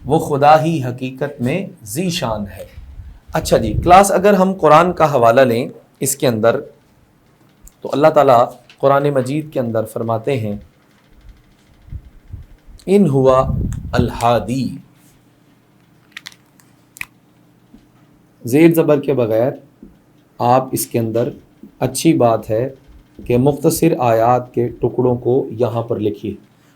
وہ خدا ہی حقیقت میں ذی شان ہے۔ اچھا جی کلاس، اگر ہم قرآن کا حوالہ لیں اس کے اندر تو اللہ تعالیٰ قرآن مجید کے اندر فرماتے ہیں ان ہوا الہادی، زیر زبر کے بغیر آپ اس کے اندر اچھی بات ہے کہ مختصر آیات کے ٹکڑوں کو یہاں پر لکھیے۔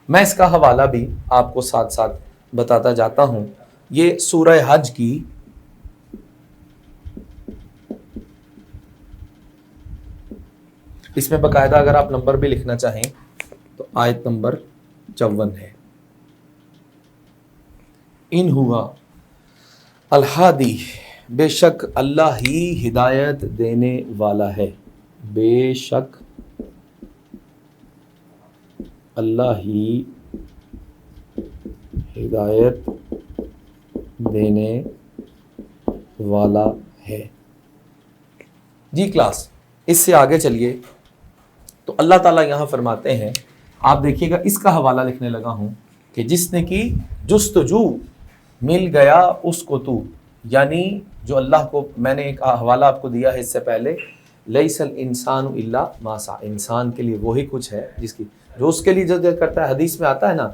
میں اس کا حوالہ بھی آپ کو ساتھ ساتھ بتاتا جاتا ہوں۔ یہ سورہ حج کی اس میں باقاعدہ اگر آپ نمبر بھی لکھنا چاہیں تو آیت نمبر 54 ہے۔ ان ہوا الہادی، بے شک اللہ ہی ہدایت دینے والا ہے، بے شک اللہ ہی ہدایت دینے والا ہے۔ جی کلاس، اس سے آگے چلیے تو اللہ تعالیٰ یہاں فرماتے ہیں، آپ دیکھیے گا اس کا حوالہ لکھنے لگا ہوں کہ جس نے کی جستجو مل گیا اس کو تو، یعنی جو اللہ کو، میں نے ایک حوالہ آپ کو دیا ہے اس سے پہلے، لیس الانسان الا ما سعی، انسان کے لیے وہی کچھ ہے جس کی جو اس کے لیے جو کرتا ہے۔ حدیث میں آتا ہے نا،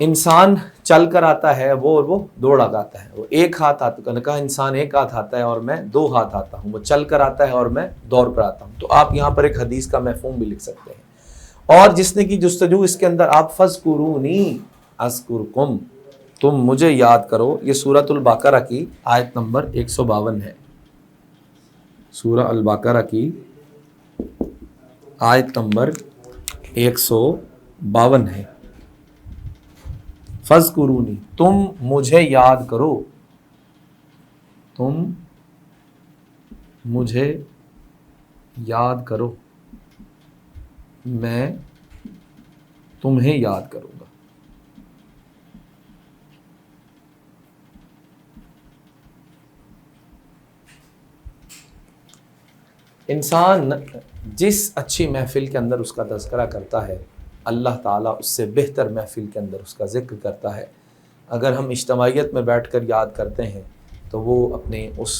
انسان چل کر آتا ہے وہ اور وہ دوڑ آتا ہے، وہ ایک ہاتھ آتا ہے، کہا انسان ایک ہاتھ آتا ہے اور میں 2 ہاتھ آتا ہوں، وہ چل کر آتا ہے اور میں دوڑ پر آتا ہوں۔ تو آپ یہاں پر ایک حدیث کا مفہوم بھی لکھ سکتے ہیں۔ اور جس نے کی جستجو، اس کے اندر آپ فذکرونی اذکرکم، تم مجھے یاد کرو۔ یہ سورۃ البقرہ کی آیت نمبر 152 ہے، سورہ البقرہ کی آیت نمبر 152 ہے۔ فذکرونی، تم مجھے یاد کرو، تم مجھے یاد کرو، میں تمہیں یاد کروں گا۔ انسان جس اچھی محفل کے اندر اس کا تذکرہ کرتا ہے، اللہ تعالیٰ اس سے بہتر محفل کے اندر اس کا ذکر کرتا ہے۔ اگر ہم اجتماعیت میں بیٹھ کر یاد کرتے ہیں تو وہ اپنے اس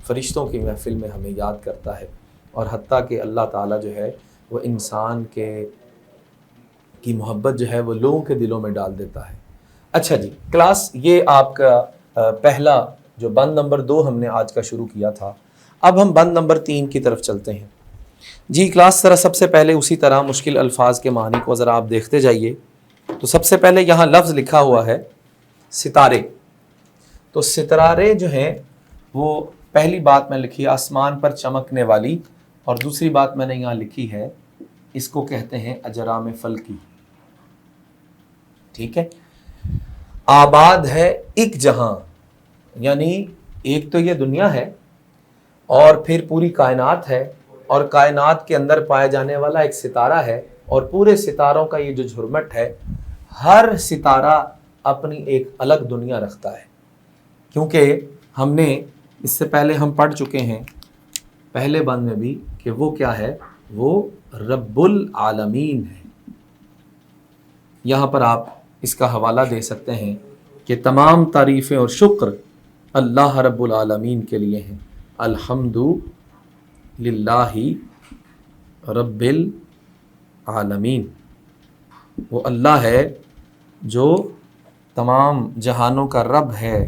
فرشتوں کی محفل میں ہمیں یاد کرتا ہے، اور حتیٰ کہ اللہ تعالیٰ جو ہے وہ انسان کی محبت جو ہے وہ لوگوں کے دلوں میں ڈال دیتا ہے۔ اچھا جی کلاس، یہ آپ کا پہلا جو بند نمبر 2 ہم نے آج کا شروع کیا تھا۔ اب ہم بند نمبر 3 کی طرف چلتے ہیں۔ جی کلاس، ذرا سب سے پہلے اسی طرح مشکل الفاظ کے معنی کو ذرا آپ دیکھتے جائیے۔ تو سب سے پہلے یہاں لفظ لکھا ہوا ہے ستارے۔ تو ستارے جو ہیں وہ پہلی بات میں لکھی آسمان پر چمکنے والی، اور دوسری بات میں نے یہاں لکھی ہے اس کو کہتے ہیں اجرام فلکی، ٹھیک ہے۔ آباد ہے ایک جہاں، یعنی ایک تو یہ دنیا ہے اور پھر پوری کائنات ہے، اور کائنات کے اندر پایا جانے والا ایک ستارہ ہے، اور پورے ستاروں کا یہ جو جھرمٹ ہے، ہر ستارہ اپنی ایک الگ دنیا رکھتا ہے۔ کیونکہ ہم نے اس سے پہلے ہم پڑھ چکے ہیں پہلے بند میں بھی کہ وہ کیا ہے، وہ رب العالمین ہے۔ یہاں پر آپ اس کا حوالہ دے سکتے ہیں کہ تمام تعریفیں اور شکر اللہ رب العالمین کے لیے ہیں۔ الحمد للہ رب العالمین، وہ اللہ ہے جو تمام جہانوں کا رب ہے،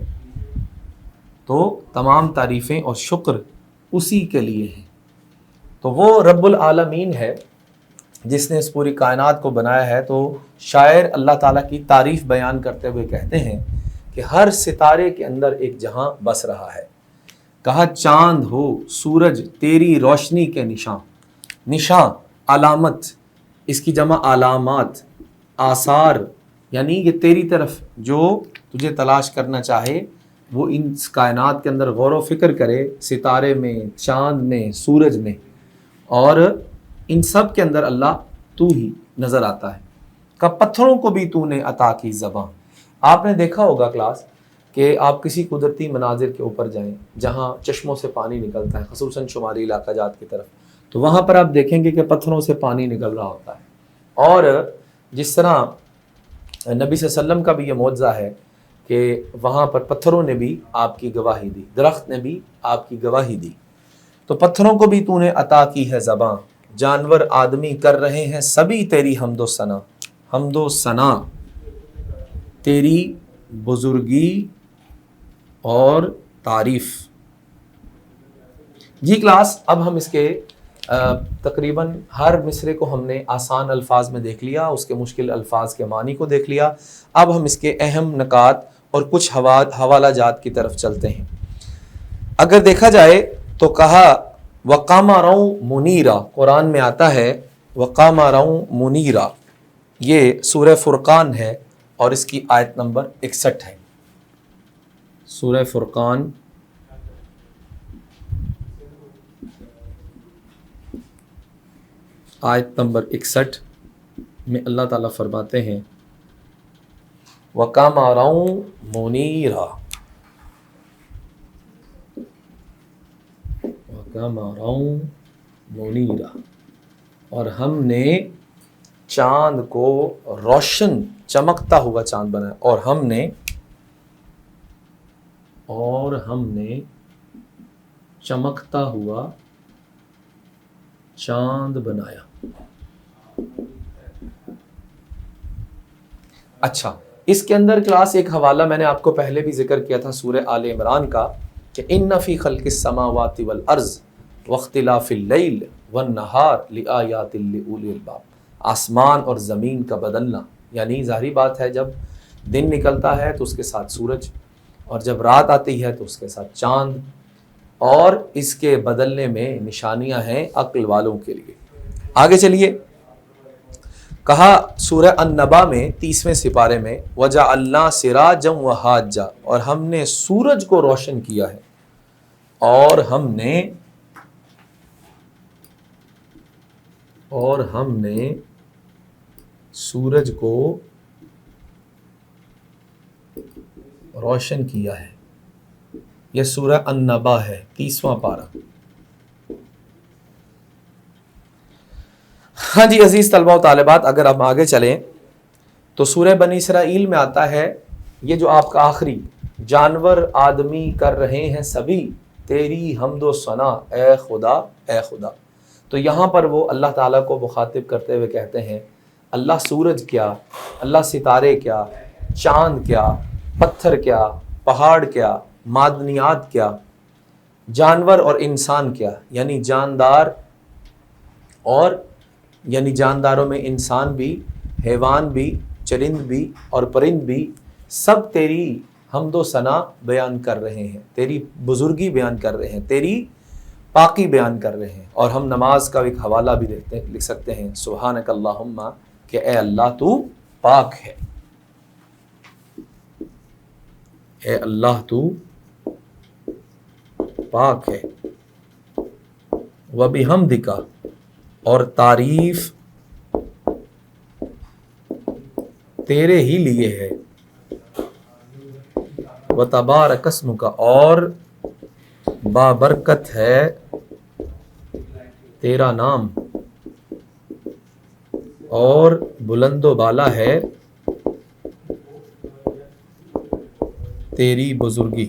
تو تمام تعریفیں اور شکر اسی کے لیے ہیں۔ تو وہ رب العالمین ہے جس نے اس پوری کائنات کو بنایا ہے۔ تو شاعر اللہ تعالیٰ کی تعریف بیان کرتے ہوئے کہتے ہیں کہ ہر ستارے کے اندر ایک جہاں بس رہا ہے۔ کہا چاند ہو سورج تیری روشنی کے نشاں، نشاں علامت، اس کی جمع علامات، آثار، یعنی یہ تیری طرف جو تجھے تلاش کرنا چاہے وہ ان کائنات کے اندر غور و فکر کرے، ستارے میں، چاند میں، سورج میں، اور ان سب کے اندر اللہ تو ہی نظر آتا ہے۔ کہ پتھروں کو بھی تو نے عطا کی زباں۔ آپ نے دیکھا ہوگا کلاس کہ آپ کسی قدرتی مناظر کے اوپر جائیں جہاں چشموں سے پانی نکلتا ہے، خصوصاً شمالی علاقہ جات کی طرف، تو وہاں پر آپ دیکھیں گے کہ پتھروں سے پانی نکل رہا ہوتا ہے۔ اور جس طرح نبی صلی اللہ علیہ وسلم کا بھی یہ معجزہ ہے کہ وہاں پر پتھروں نے بھی آپ کی گواہی دی، درخت نے بھی آپ کی گواہی دی، تو پتھروں کو بھی تو نے عطا کی ہے زباں، جانور آدمی کر رہے ہیں سبھی تیری حمد و ثنا، حمد و ثنا تیری بزرگی اور تعریف۔ جی کلاس، اب ہم اس کے تقریباً ہر مصرے کو ہم نے آسان الفاظ میں دیکھ لیا، اس کے مشکل الفاظ کے معنی کو دیکھ لیا۔ اب ہم اس کے اہم نکات اور کچھ حوالہ جات کی طرف چلتے ہیں۔ اگر دیکھا جائے تو کہا وقام رَوْ منیرا، قرآن میں آتا ہے وقام رَوْ منیرا، یہ سورہ فرقان ہے اور اس کی آیت نمبر 61 ہے۔ سورہ فرقان آیت نمبر 61 میں اللہ تعالیٰ فرماتے ہیں وَقَامَ رَوْ مُنِيرًا، وَقَامَ رَوْ مُنِيرًا، اور ہم نے چاند کو روشن چمکتا ہوا چاند بنایا، اور ہم نے چمکتا ہوا چاند بنایا۔ اچھا، اس کے اندر کلاس ایک حوالہ میں نے آپ کو پہلے بھی ذکر کیا تھا سورہ آل عمران کا، کہ ان فی خلق السماوات والارض واختلاف اللیل والنہار لآیات لأولی الالباب، آسمان اور زمین کا بدلنا، یعنی ظاہری بات ہے جب دن نکلتا ہے تو اس کے ساتھ سورج، اور جب رات آتی ہے تو اس کے ساتھ چاند، اور اس کے بدلنے میں نشانیاں ہیں عقل والوں کے لیے۔ آگے چلیے، کہا سورہ النبا میں 30ویں سپارے میں وَجَعَلْنَا سِرَاجًا وَحَاجًا، اور ہم نے سورج کو روشن کیا ہے، اور ہم نے سورج کو روشن کیا ہے۔ یہ سورہ النبا ہے، 30واں پارہ۔ ہاں جی عزیز طلبہ و طالبات، اگر اب آگے چلیں تو سورہ بنی اسرائیل میں آتا ہے یہ جو آپ کا آخری جانور آدمی کر رہے ہیں سبھی تیری حمد و ثنا اے خدا اے خدا، تو یہاں پر وہ اللہ تعالیٰ کو مخاطب کرتے ہوئے کہتے ہیں اللہ سورج کیا، اللہ ستارے کیا، چاند کیا، پتھر کیا، پہاڑ کیا، معدنیات کیا، جانور اور انسان کیا، یعنی جاندار، اور یعنی جانداروں میں انسان بھی، حیوان بھی، چرند بھی اور پرند بھی، سب تیری حمد و ثنا بیان کر رہے ہیں، تیری بزرگی بیان کر رہے ہیں، تیری پاکی بیان کر رہے ہیں۔ اور ہم نماز کا ایک حوالہ بھی لکھ سکتے ہیں سبحانک اللہم، کہ اے اللہ تو پاک ہے، اے اللہ تو پاک ہے، وَبِحَمْدِکَ، اور تعریف تیرے ہی لیے ہے، وَتَبَارَكَ اسْمُکَ، اور بابرکت ہے تیرا نام، اور بلند و بالا ہے تیری بزرگی۔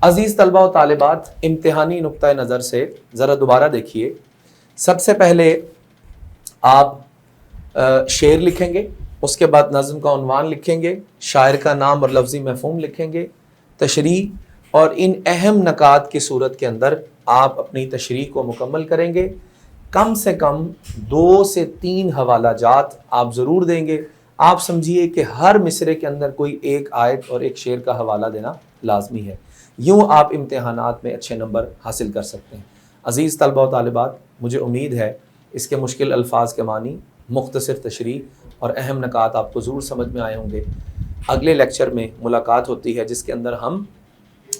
عزیز طلبہ و طالبات، امتحانی نقطہ نظر سے ذرا دوبارہ دیکھیے، سب سے پہلے آپ شعر لکھیں گے، اس کے بعد نظم کا عنوان لکھیں گے، شاعر کا نام اور لفظی مفہوم لکھیں گے، تشریح، اور ان اہم نکات کی صورت کے اندر آپ اپنی تشریح کو مکمل کریں گے۔ کم سے کم 2 سے 3 حوالہ جات آپ ضرور دیں گے۔ آپ سمجھیے کہ ہر مصرے کے اندر کوئی ایک آیت اور ایک شعر کا حوالہ دینا لازمی ہے، یوں آپ امتحانات میں اچھے نمبر حاصل کر سکتے ہیں۔ عزیز طلبہ و طالبات، مجھے امید ہے اس کے مشکل الفاظ کے معنی، مختصر تشریح اور اہم نکات آپ کو ضرور سمجھ میں آئے ہوں گے۔ اگلے لیکچر میں ملاقات ہوتی ہے جس کے اندر ہم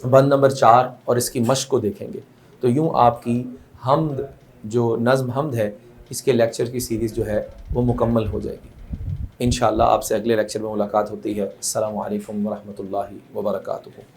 بند نمبر 4 اور اس کی مشق کو دیکھیں گے، تو یوں آپ کی حمد، جو نظم حمد ہے، اس کے لیکچر کی سیریز جو ہے وہ مکمل ہو جائے گی۔ انشاءاللہ آپ سے اگلے لیکچر میں ملاقات ہوتی ہے۔ السلام علیکم ورحمۃ اللہ وبرکاتہ۔